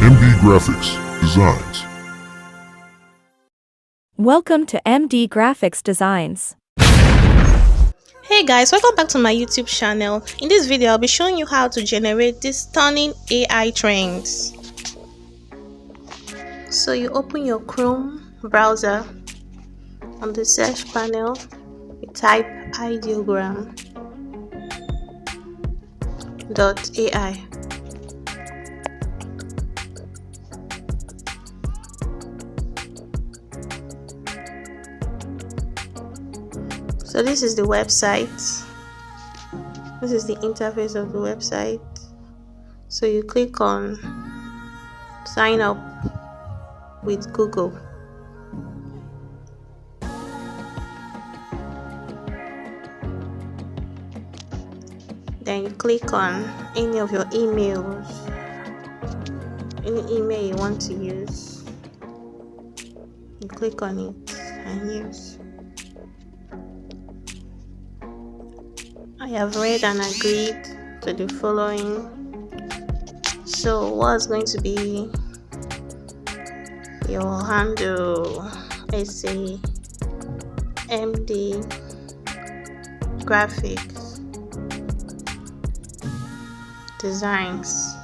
MD Graphics Designs. Welcome to MD Graphics Designs. Hey guys, welcome back to my YouTube channel. In this video, I'll be showing you how to generate these stunning AI trends. So you open your Chrome browser. On the search panel, you type ideogram.ai. So this is the website. This is the interface of the website. So you click on sign up with Google. Then you click on any of your emails, any email you want to use. You click on it and use. I have read and agreed to the following. So what's going to be your handle? Let's say MD Graphics Designs.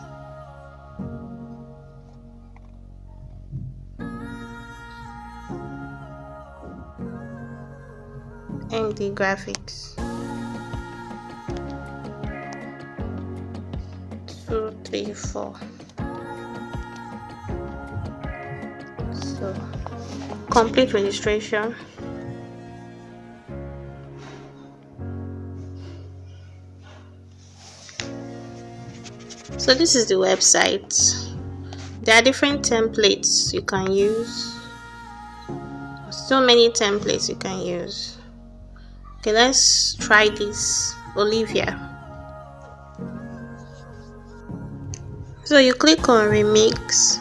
MD Graphics 2, 3, 4. So complete registration. So this is the website. There are different templates you can use. So many templates you can use. Okay, let's try this. Olivia. So you click on remix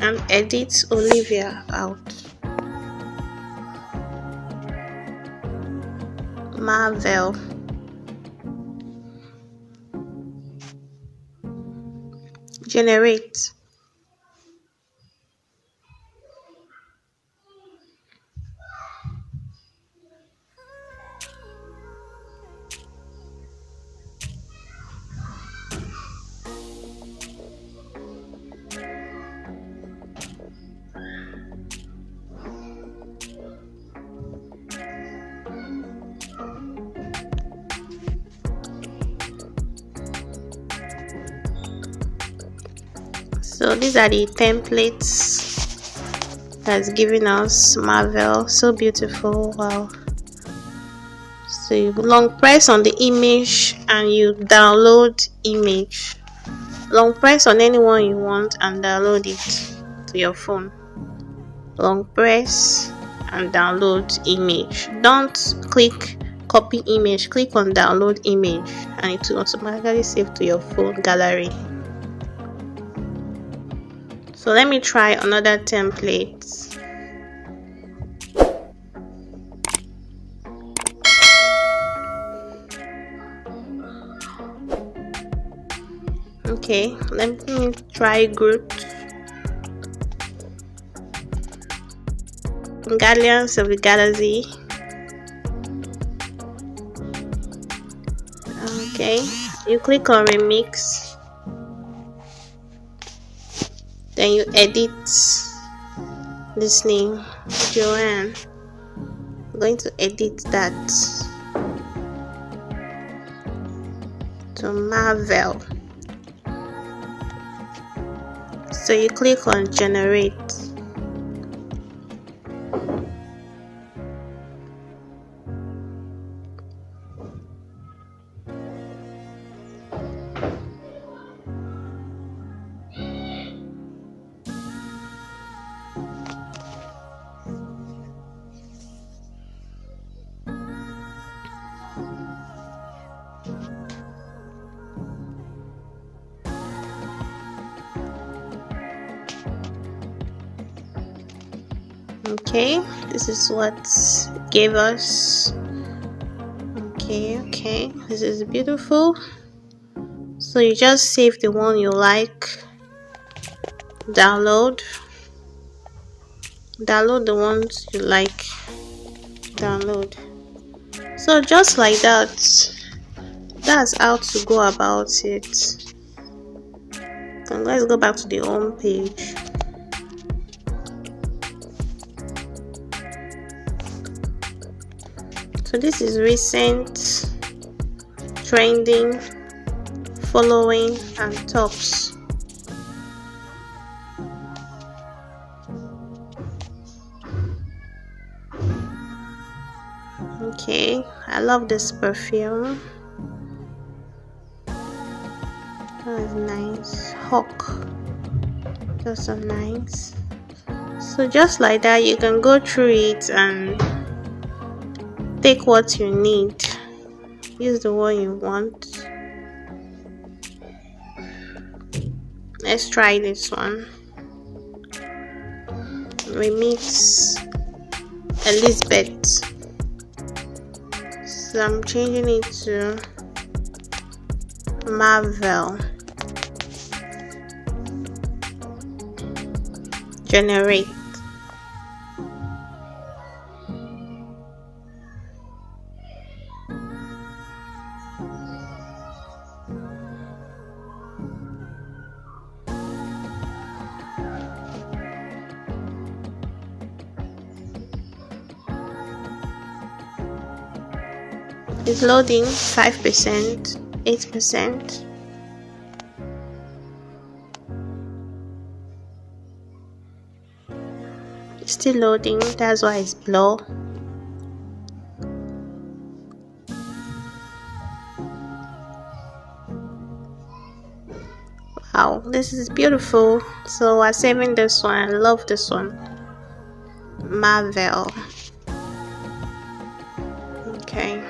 and edit Olivia out. Marvel. Generate. So these are the templates that's giving us Marvel. So beautiful. Wow. So you long press on the image and you download image. Long press on anyone you want and download it to your phone. Long press and download image. Don't click copy image. Click on download image and it will automatically save to your phone gallery. So let me try another template. Okay, let me try Groot. Guardians of the Galaxy. Okay, you click on remix. Then you edit this name, Joanne. I'm going to edit that to Marvel. So you click on generate. Okay, this is what it gave us. Okay, this is beautiful. So you just save the one you like, download the ones you like, download. So just like that, that's how to go about it. And let's go back to the home page. So this is recent, trending, following, and tops. Okay, I love this perfume. That's nice. Hawk. That's so nice. So just like that, you can go through it and take what you need. Use the one you want. Let's try this one. Remix Elizabeth. So I'm changing it to Marvel. Generate. It's loading. 5%, 8%. It's still loading, that's why it's blur. Wow, this is beautiful. So we're saving this one. I love this one. Marvel. Okay.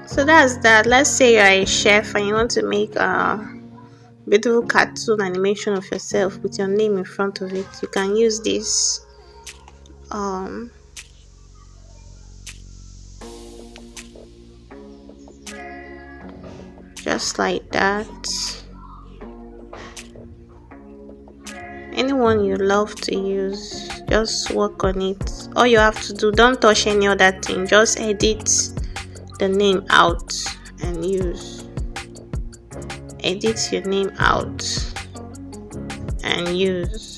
So that's that. Let's say you're a chef and you want to make a beautiful cartoon animation of yourself with your name in front of it. You can use this. Just like that. Anyone you love to use, just work on it. All you have to do, don't touch any other thing, just edit the name out and use. Edit your name out and use.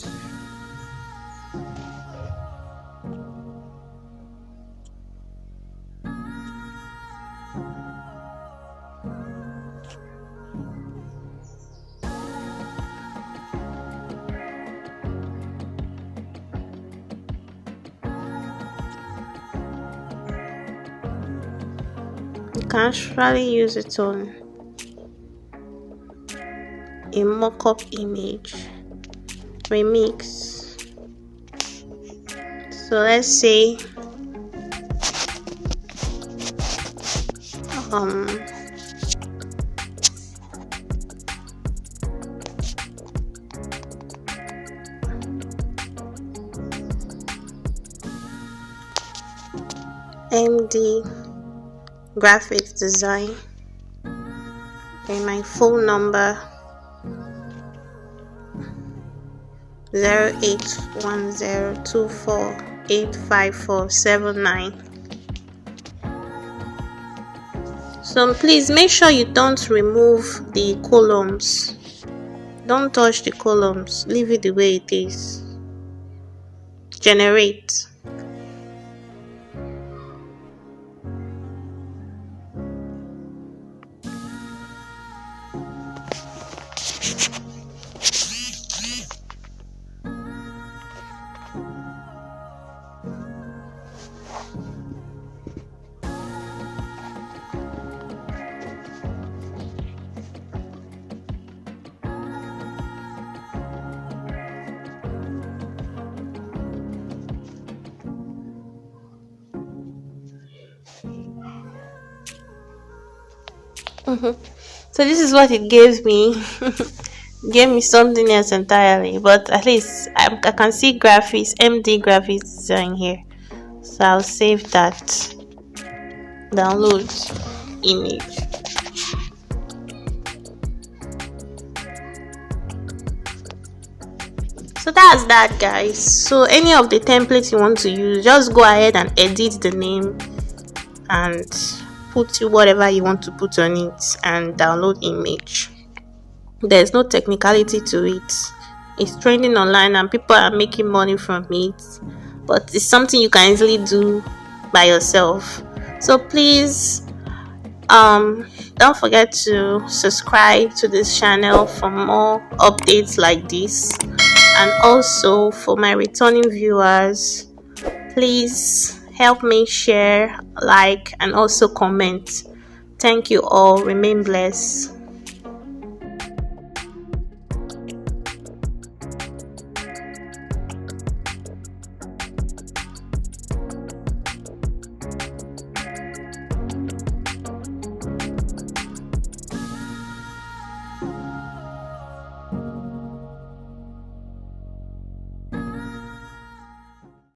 You can actually use it on a mock-up image. Remix. So let's say MD graphics design, and my phone number 0810248547. So please make sure you don't remove the columns. Don't touch the columns, leave it the way it is. Generate. So this is what it gave me. Gave me something else entirely, but at least I can see graphics, MD graphics design here. So I'll save that. download image. So that's that, guys. So any of the templates you want to use, just go ahead and edit the name and put whatever you want to put on it and download image. There's no technicality to it. It's trending online and people are making money from it, but it's something you can easily do by yourself. So please don't forget to subscribe to this channel for more updates like this. And also for my returning viewers, please help me share, like, and also comment. Thank you all. Remain blessed.